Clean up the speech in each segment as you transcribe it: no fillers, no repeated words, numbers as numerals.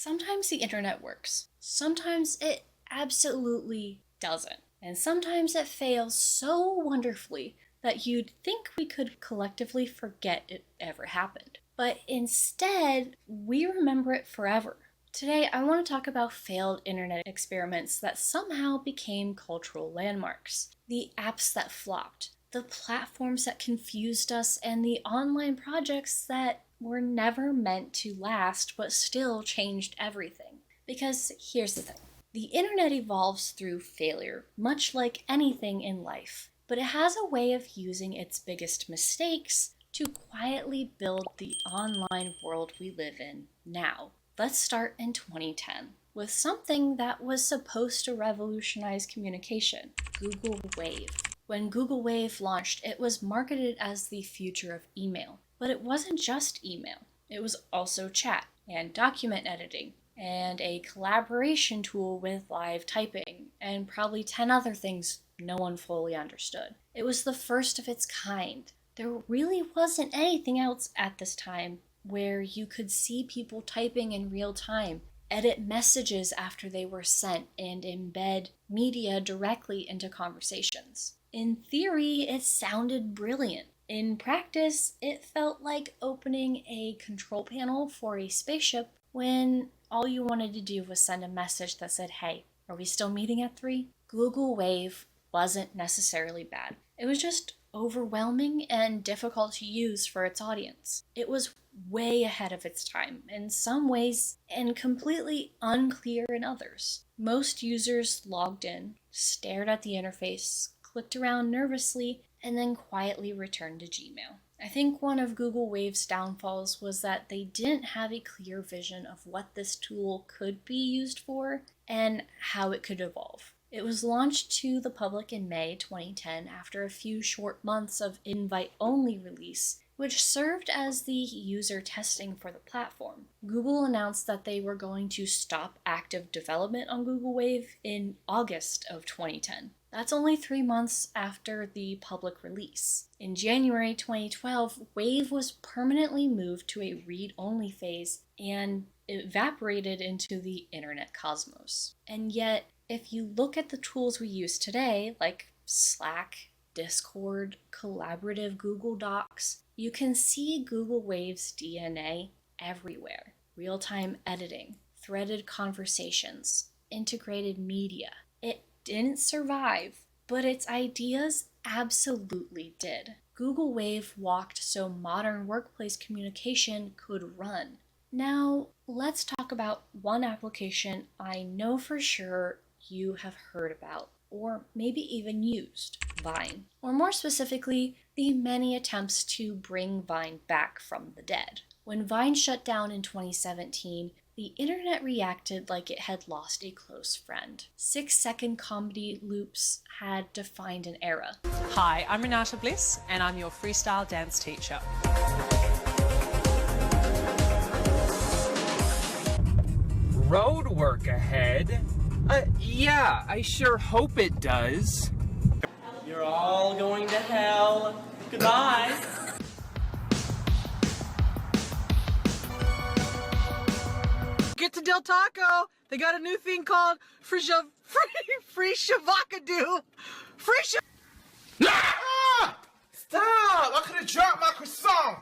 Sometimes the internet works. Sometimes it absolutely doesn't. And sometimes it fails so wonderfully that you'd think we could collectively forget it ever happened. But instead, we remember it forever. Today, I want to talk about failed internet experiments that somehow became cultural landmarks. The apps that flopped, the platforms that confused us, and the online projects that were never meant to last but still changed everything. Because here's the thing. The internet evolves through failure, much like anything in life, but it has a way of using its biggest mistakes to quietly build the online world we live in now. Let's start in 2010 with something that was supposed to revolutionize communication, Google Wave. When Google Wave launched, it was marketed as the future of email. But it wasn't just email. It was also chat and document editing and a collaboration tool with live typing and probably 10 other things no one fully understood. It was the first of its kind. There really wasn't anything else at this time where you could see people typing in real time, edit messages after they were sent, and embed media directly into conversations. In theory, it sounded brilliant. In practice, it felt like opening a control panel for a spaceship when all you wanted to do was send a message that said, "Hey, are we still meeting at 3?" Google Wave wasn't necessarily bad. It was just overwhelming and difficult to use for its audience. It was way ahead of its time in some ways and completely unclear in others. Most users logged in, stared at the interface, clicked around nervously, and then quietly returned to Gmail. I think one of Google Wave's downfalls was that they didn't have a clear vision of what this tool could be used for and how it could evolve. It was launched to the public in May 2010 after a few short months of invite-only release, which served as the user testing for the platform. Google announced that they were going to stop active development on Google Wave in August of 2010. That's only 3 months after the public release. In January 2012, Wave was permanently moved to a read-only phase and evaporated into the internet cosmos. And yet, if you look at the tools we use today, like Slack, Discord, collaborative Google Docs, you can see Google Wave's DNA everywhere. Real-time editing, threaded conversations, integrated media. It didn't survive, but its ideas absolutely did. Google Wave walked so modern workplace communication could run. Now, let's talk about one application I know for sure you have heard about, or maybe even used, Vine. Or more specifically, the many attempts to bring Vine back from the dead. When Vine shut down in 2017, the internet reacted like it had lost a close friend. 6-second comedy loops had defined an era. Hi, I'm Renata Bliss, and I'm your freestyle dance teacher. Road work ahead? Yeah, I sure hope it does. You're all going to hell. Goodbye. Get to Del Taco. They got a new thing called free shavacadoo. Ah! Stop! I could have dropped my croissant.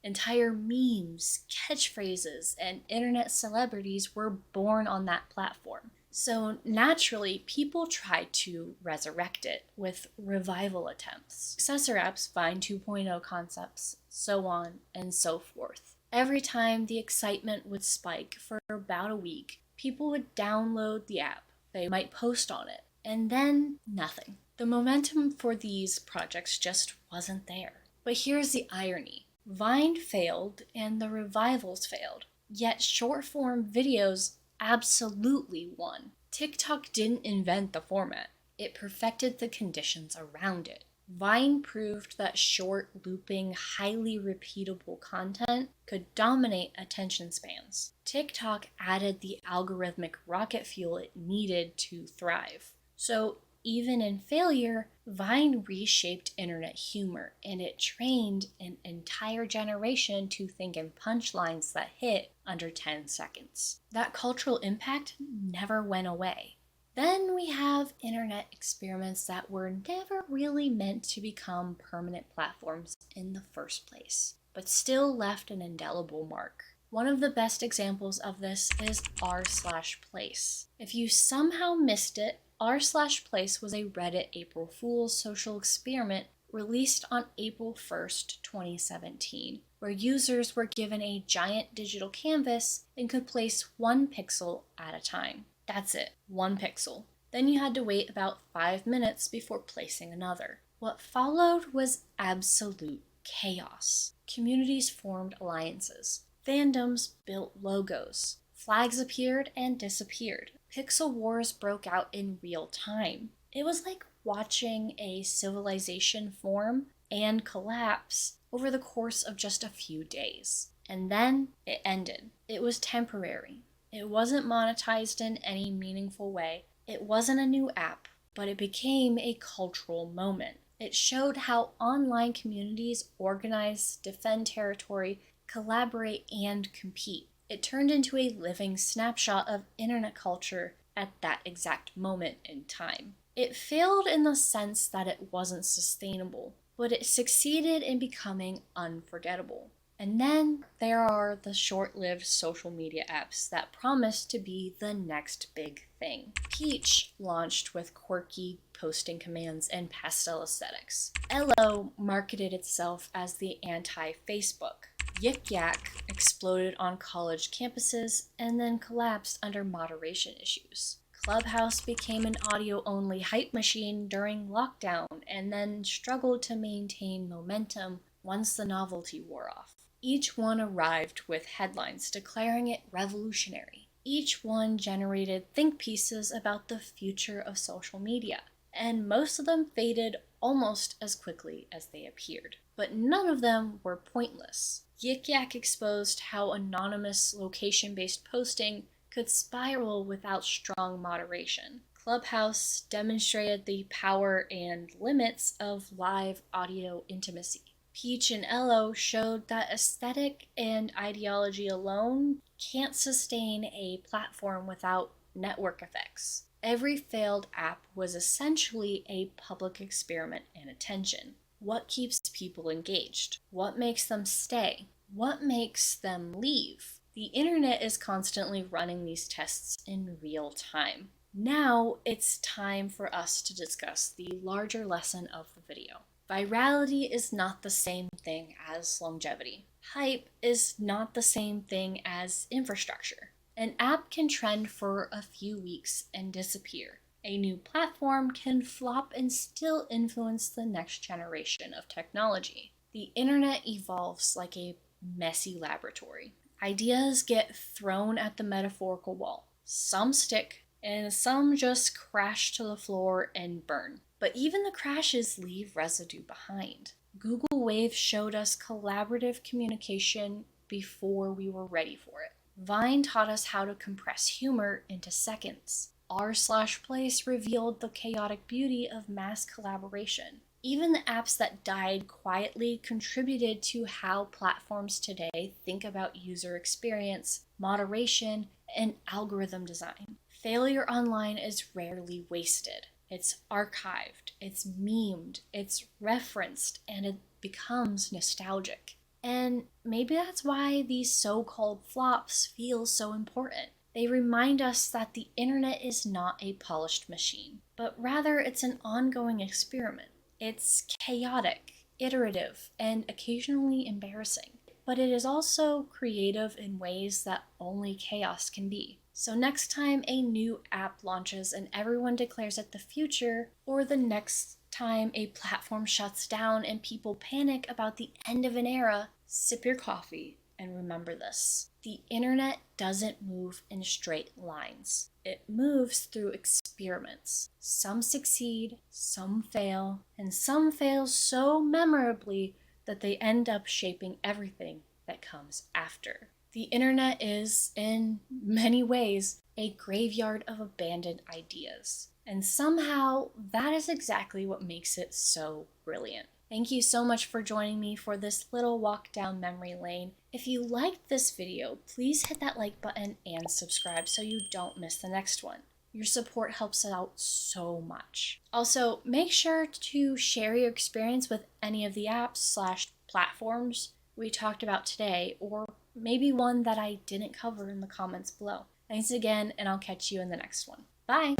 Entire memes, catchphrases, and internet celebrities were born on that platform. So naturally, people tried to resurrect it with revival attempts. Successor apps, Vine 2.0 concepts, so on and so forth. Every time the excitement would spike for about a week, people would download the app, they might post on it, and then nothing. The momentum for these projects just wasn't there. But here's the irony. Vine failed and the revivals failed, yet short-form videos absolutely won. TikTok didn't invent the format. It perfected the conditions around it. Vine proved that short, looping, highly repeatable content could dominate attention spans. TikTok added the algorithmic rocket fuel it needed to thrive. So even in failure, Vine reshaped internet humor, and it trained an entire generation to think in punchlines that hit under 10 seconds. That cultural impact never went away. Then we have internet experiments that were never really meant to become permanent platforms in the first place, but still left an indelible mark. One of the best examples of this is r/place. If you somehow missed it, r/place was a Reddit April Fool's social experiment released on April 1st, 2017, where users were given a giant digital canvas and could place 1 pixel at a time. That's it, 1 pixel. Then you had to wait about 5 minutes before placing another. What followed was absolute chaos. Communities formed alliances. Fandoms built logos. Flags appeared and disappeared. Pixel wars broke out in real time. It was like watching a civilization form and collapse over the course of just a few days. And then it ended. It was temporary. It wasn't monetized in any meaningful way. It wasn't a new app, but it became a cultural moment. It showed how online communities organize, defend territory, collaborate, and compete. It turned into a living snapshot of internet culture at that exact moment in time. It failed in the sense that it wasn't sustainable, but it succeeded in becoming unforgettable. And then there are the short-lived social media apps that promise to be the next big thing. Peach launched with quirky posting commands and pastel aesthetics. Elo marketed itself as the anti-Facebook. Yik Yak exploded on college campuses and then collapsed under moderation issues. Clubhouse became an audio-only hype machine during lockdown and then struggled to maintain momentum once the novelty wore off. Each one arrived with headlines declaring it revolutionary. Each one generated think pieces about the future of social media, and most of them faded almost as quickly as they appeared. But none of them were pointless. Yik Yak exposed how anonymous location-based posting could spiral without strong moderation. Clubhouse demonstrated the power and limits of live audio intimacy. Peach and Elo showed that aesthetic and ideology alone can't sustain a platform without network effects. Every failed app was essentially a public experiment in attention. What keeps people engaged? What makes them stay? What makes them leave? The internet is constantly running these tests in real time. Now it's time for us to discuss the larger lesson of the video. Virality is not the same thing as longevity. Hype is not the same thing as infrastructure. An app can trend for a few weeks and disappear. A new platform can flop and still influence the next generation of technology. The internet evolves like a messy laboratory. Ideas get thrown at the metaphorical wall. Some stick, and some just crash to the floor and burn. But even the crashes leave residue behind. Google Wave showed us collaborative communication before we were ready for it. Vine taught us how to compress humor into seconds. r/place revealed the chaotic beauty of mass collaboration. Even the apps that died quietly contributed to how platforms today think about user experience, moderation, and algorithm design. Failure online is rarely wasted. It's archived, it's memed, it's referenced, and it becomes nostalgic. And maybe that's why these so-called flops feel so important. They remind us that the internet is not a polished machine, but rather it's an ongoing experiment. It's chaotic, iterative, and occasionally embarrassing. But it is also creative in ways that only chaos can be. So next time a new app launches and everyone declares it the future, or the next time a platform shuts down and people panic about the end of an era, sip your coffee and remember this. The internet doesn't move in straight lines. It moves through experiments. Some succeed, some fail, and some fail so memorably that they end up shaping everything that comes after. The internet is, in many ways, a graveyard of abandoned ideas. And somehow, that is exactly what makes it so brilliant. Thank you so much for joining me for this little walk down memory lane. If you liked this video, please hit that like button and subscribe so you don't miss the next one. Your support helps us out so much. Also, make sure to share your experience with any of the apps/platforms we talked about today, or maybe one that I didn't cover in the comments below. Thanks again, and I'll catch you in the next one. Bye!